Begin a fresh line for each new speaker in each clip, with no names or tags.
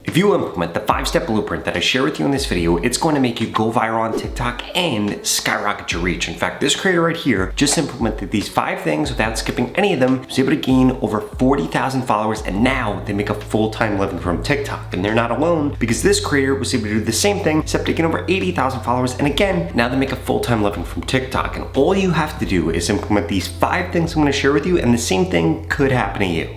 If you implement the 5-step blueprint that I share with you in this video, it's going to make you go viral on TikTok and skyrocket your reach. In fact, this creator right here just implemented these 5 things without skipping any of them. Was able to gain over 40,000 followers, and now they make a full-time living from TikTok. And they're not alone, because this creator was able to do the same thing, except taking over 80,000 followers. And again, now they make a full-time living from TikTok. And all you have to do is implement these 5 things I'm going to share with you, and the same thing could happen to you.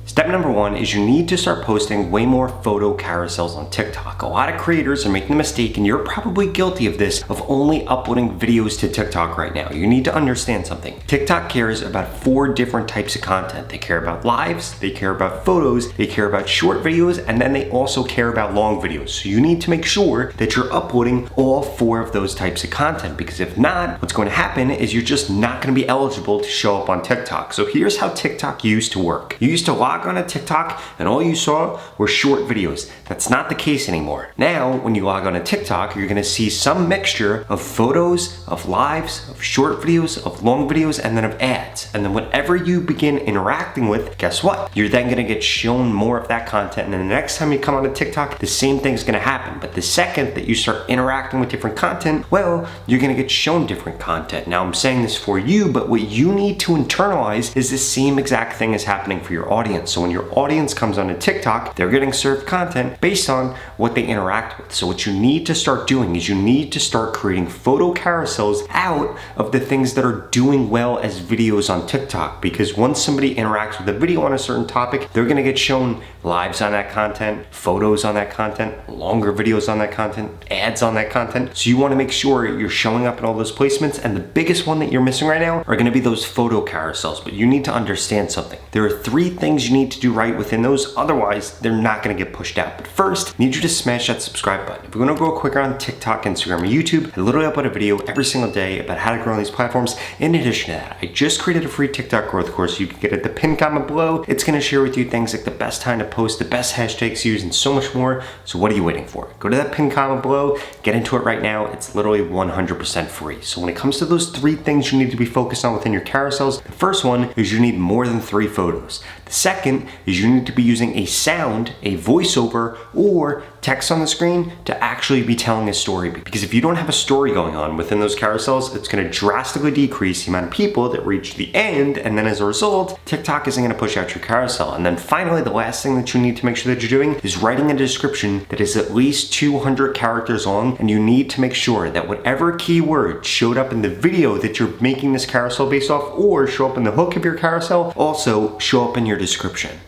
Step number 1 is you need to start posting way more photo carousels on TikTok. A lot of creators are making the mistake, and you're probably guilty of this, of only uploading videos to TikTok right now. You need to understand something. TikTok cares about 4 different types of content. They care about lives, they care about photos, they care about short videos, and then they also care about long videos. So you need to make sure that you're uploading all 4 of those types of content, because if not, what's going to happen is you're just not going to be eligible to show up on TikTok. So here's how TikTok used to work. You used to log on a TikTok and all you saw were short videos. That's not the case anymore. Now, when you log on to TikTok, you're gonna see some mixture of photos, of lives, of short videos, of long videos, and then of ads. And then whatever you begin interacting with, guess what? You're then gonna get shown more of that content. And then the next time you come onto TikTok, the same thing's gonna happen. But the second that you start interacting with different content, well, you're gonna get shown different content. Now, I'm saying this for you, but what you need to internalize is the same exact thing is happening for your audience. So when your audience comes onto TikTok, they're getting served content based on what they interact with. So what you need to start doing is you need to start creating photo carousels out of the things that are doing well as videos on TikTok. Because once somebody interacts with a video on a certain topic, they're gonna get shown lives on that content, photos on that content, longer videos on that content, ads on that content. So you wanna make sure you're showing up in all those placements, and the biggest one that you're missing right now are gonna be those photo carousels. But you need to understand something. There are 3 things you need to do right within those, otherwise they're not going to get pushed out. But first, I need you to smash that subscribe button. If you want to grow quicker on TikTok, Instagram, or YouTube, I literally upload a video every single day about how to grow on these platforms. In addition to that, I just created a free TikTok growth course. You can get it at the pinned comment below. It's going to share with you things like the best time to post, the best hashtags to use, and so much more. So what are you waiting for? Go to that pinned comment below, get into it right now. It's literally 100% free. So when it comes to those 3 things you need to be focused on within your carousels, the first one is you need more than 3 photos. The second is you need to be using a sound, a voiceover, or text on the screen to actually be telling a story. Because if you don't have a story going on within those carousels, it's going to drastically decrease the amount of people that reach the end, and then as a result, TikTok isn't going to push out your carousel. And then finally, the last thing that you need to make sure that you're doing is writing a description that is at least 200 characters long, and you need to make sure that whatever keyword showed up in the video that you're making this carousel based off, or show up in the hook of your carousel, also show up in your description.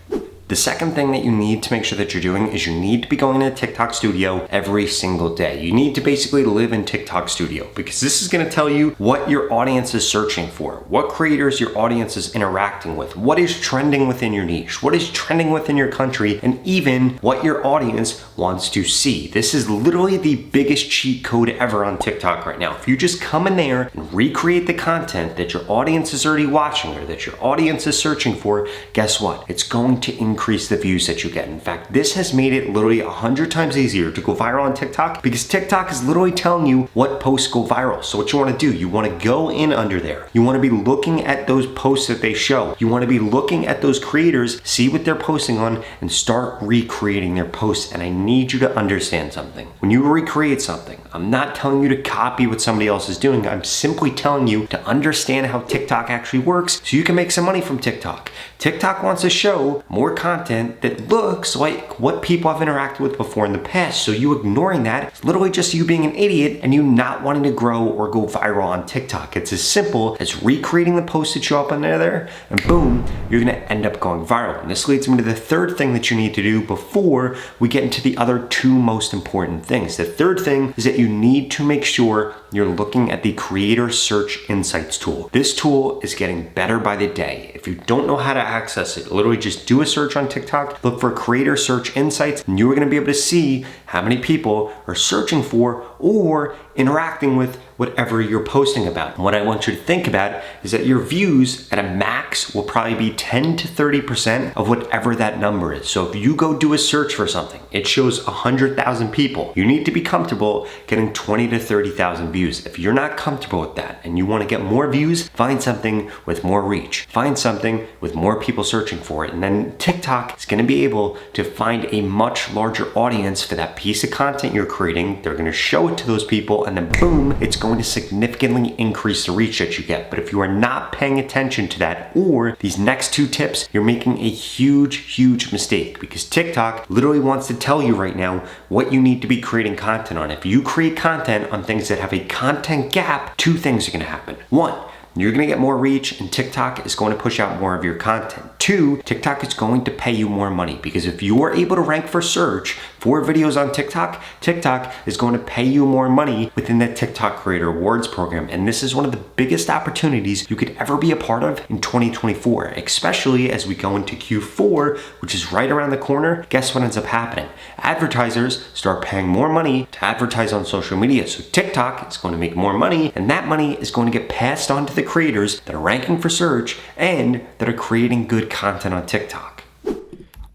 The second thing that you need to make sure that you're doing is you need to be going to TikTok Studio every single day. You need to basically live in TikTok Studio, because this is going to tell you what your audience is searching for, what creators your audience is interacting with, what is trending within your niche, what is trending within your country, and even what your audience wants to see. This is literally the biggest cheat code ever on TikTok right now. If you just come in there and recreate the content that your audience is already watching or that your audience is searching for, guess what? It's going to increase the views that you get. In fact, this has made it literally 100 times easier to go viral on TikTok, because TikTok is literally telling you what posts go viral. So what you want to do, you want to go in under there. You want to be looking at those posts that they show. You want to be looking at those creators, see what they're posting on, and start recreating their posts. And I need you to understand something. When you recreate something, I'm not telling you to copy what somebody else is doing. I'm simply telling you to understand how TikTok actually works so you can make some money from TikTok. TikTok wants to show more content that looks like what people have interacted with before in the past. So you ignoring that is literally just you being an idiot and you not wanting to grow or go viral on TikTok. It's as simple as recreating the posts that show up on there, and boom, you're gonna end up going viral. And this leads me to the third thing that you need to do before we get into the other 2 most important things. The third thing is that you need to make sure you're looking at the Creator Search Insights tool. This tool is getting better by the day. If you don't know how to access it, literally just do a search on TikTok, look for Creator Search Insights, and you're gonna be able to see how many people are searching for or interacting with whatever you're posting about. And what I want you to think about is that your views at a max will probably be 10 to 30% of whatever that number is. So if you go do a search for something, it shows 100,000 people. You need to be comfortable getting 20 to 30,000 views. If you're not comfortable with that and you want to get more views, find something with more reach. Find something with more people searching for it. And then TikTok is going to be able to find a much larger audience for that piece of content you're creating. They're going to show it to those people, and then boom, it's going to significantly increase the reach that you get. But if you are not paying attention to that or these next two tips, you're making a huge mistake, because TikTok literally wants to tell you right now what you need to be creating content on. If you create content on things that have a content gap, two things are going to happen. One, you're going to get more reach and TikTok is going to push out more of your content. Two, TikTok is going to pay you more money, because if you are able to rank for search for videos on TikTok, TikTok is going to pay you more money within the TikTok Creator Awards program. And this is one of the biggest opportunities you could ever be a part of in 2024, especially as we go into Q4, which is right around the corner. Guess what ends up happening? Advertisers start paying more money to advertise on social media. So TikTok is going to make more money, and that money is going to get passed on to the creators that are ranking for search and that are creating good content on TikTok.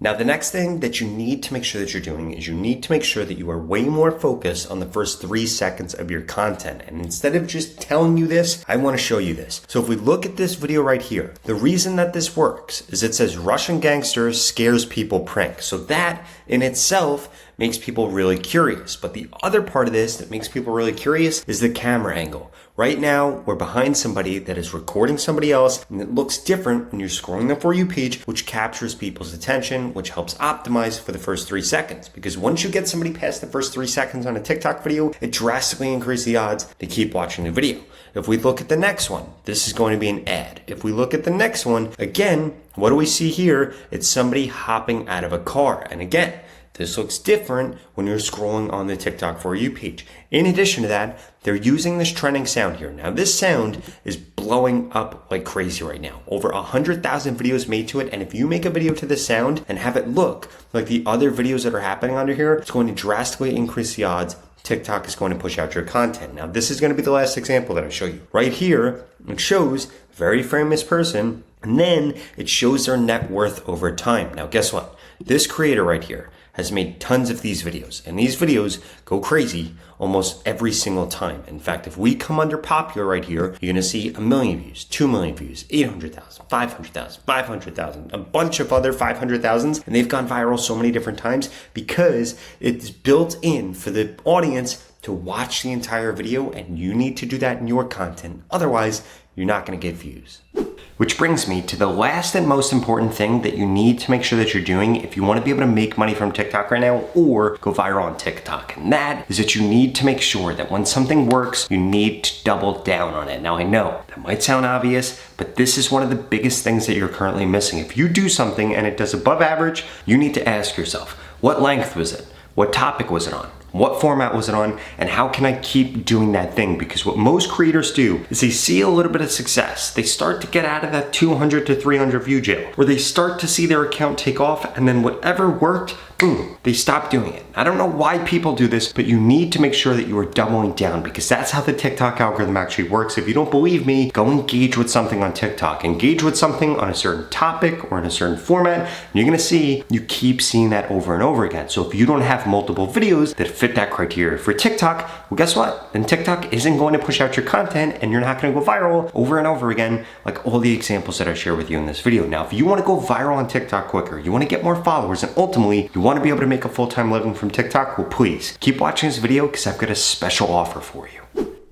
Now, the next thing that you need to make sure that you're doing is you need to make sure that you are way more focused on the first 3 seconds of your content. And instead of just telling you this, I want to show you this. So if we look at this video right here, the reason that this works is it says Russian gangster scares people prank. So that in itself makes people really curious. But the other part of this that makes people really curious is the camera angle. Right now, we're behind somebody that is recording somebody else, and it looks different when you're scrolling the For You page, which captures people's attention, which helps optimize for the first 3 seconds. Because once you get somebody past the first 3 seconds on a TikTok video, it drastically increases the odds to keep watching the video. If we look at the next one, this is going to be an ad. If we look at the next one, again, what do we see here? It's somebody hopping out of a car. And again, this looks different when you're scrolling on the TikTok For You page. In addition to that, they're using this trending sound here. Now, this sound is blowing up like crazy right now. Over 100,000 videos made to it. And if you make a video to this sound and have it look like the other videos that are happening under here, it's going to drastically increase the odds TikTok is going to push out your content. Now, this is going to be the last example that I show you. Right here, it shows a very famous person, and then it shows their net worth over time. Now, guess what? This creator right here has made tons of these videos, and these videos go crazy almost every single time. In fact, if we come under popular right here, you're gonna see 1 million views, 2 million views, 800,000, 500,000, 500,000, a bunch of other 500,000s, and they've gone viral so many different times because it's built in for the audience to watch the entire video, and you need to do that in your content. Otherwise, you're not gonna get views. Which brings me to the last and most important thing that you need to make sure that you're doing if you want to be able to make money from TikTok right now or go viral on TikTok. And that is that you need to make sure that when something works, you need to double down on it. Now, I know that might sound obvious, but this is one of the biggest things that you're currently missing. If you do something and it does above average, you need to ask yourself, what length was it? What topic was it on? What format was it on? And how can I keep doing that thing? Because what most creators do is they see a little bit of success. They start to get out of that 200 to 300 view jail, where they start to see their account take off, and then whatever worked, boom, they stop doing it. I don't know why people do this, but you need to make sure that you are doubling down, because that's how the TikTok algorithm actually works. If you don't believe me, go engage with something on TikTok. Engage with something on a certain topic or in a certain format, and you're gonna see you keep seeing that over and over again. So if you don't have multiple videos that fit that criteria for TikTok, well, guess what? Then TikTok isn't going to push out your content, and you're not gonna go viral over and over again, like all the examples that I share with you in this video. Now, if you wanna go viral on TikTok quicker, you wanna get more followers, and ultimately, you wanna be able to make a full-time living from TikTok, well, please keep watching this video, because I've got a special offer for you.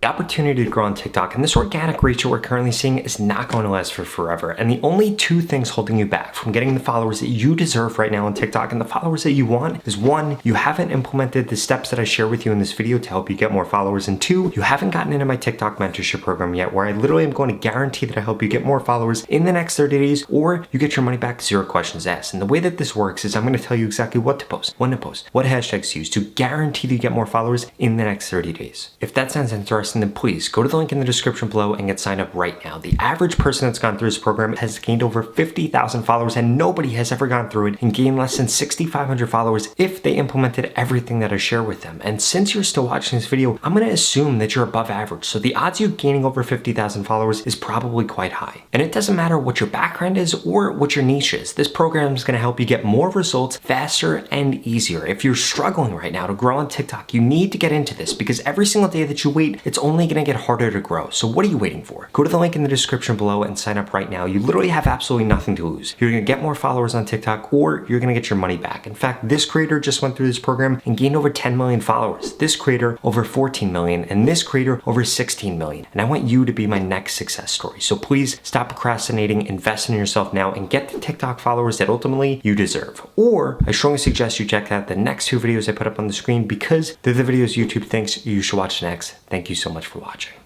The opportunity to grow on TikTok and this organic reach that we're currently seeing is not going to last for forever. And the only 2 things holding you back from getting the followers that you deserve right now on TikTok and the followers that you want is 1, you haven't implemented the steps that I share with you in this video to help you get more followers. And 2, you haven't gotten into my TikTok mentorship program yet, where I literally am going to guarantee that I help you get more followers in the next 30 days, or you get your money back, 0 questions asked. And the way that this works is I'm going to tell you exactly what to post, when to post, what hashtags to use to guarantee that you get more followers in the next 30 days. If that sounds interesting, interested, then please go to the link in the description below and get signed up right now. The average person that's gone through this program has gained over 50,000 followers, and nobody has ever gone through it and gained less than 6,500 followers if they implemented everything that I share with them. And since you're still watching this video, I'm going to assume that you're above average. So the odds of you gaining over 50,000 followers is probably quite high. And it doesn't matter what your background is or what your niche is. This program is going to help you get more results faster and easier. If you're struggling right now to grow on TikTok, you need to get into this, because every single day that you wait, it's only going to get harder to grow. So what are you waiting for? Go to the link in the description below and sign up right now. You literally have absolutely nothing to lose. You're going to get more followers on TikTok, or you're going to get your money back. In fact, this creator just went through this program and gained over 10 million followers. This creator over 14 million, and this creator over 16 million. And I want you to be my next success story. So please stop procrastinating, invest in yourself now, and get the TikTok followers that ultimately you deserve. Or I strongly suggest you check out the next 2 videos I put up on the screen, because they're the videos YouTube thinks you should watch next. Thank you so much for watching.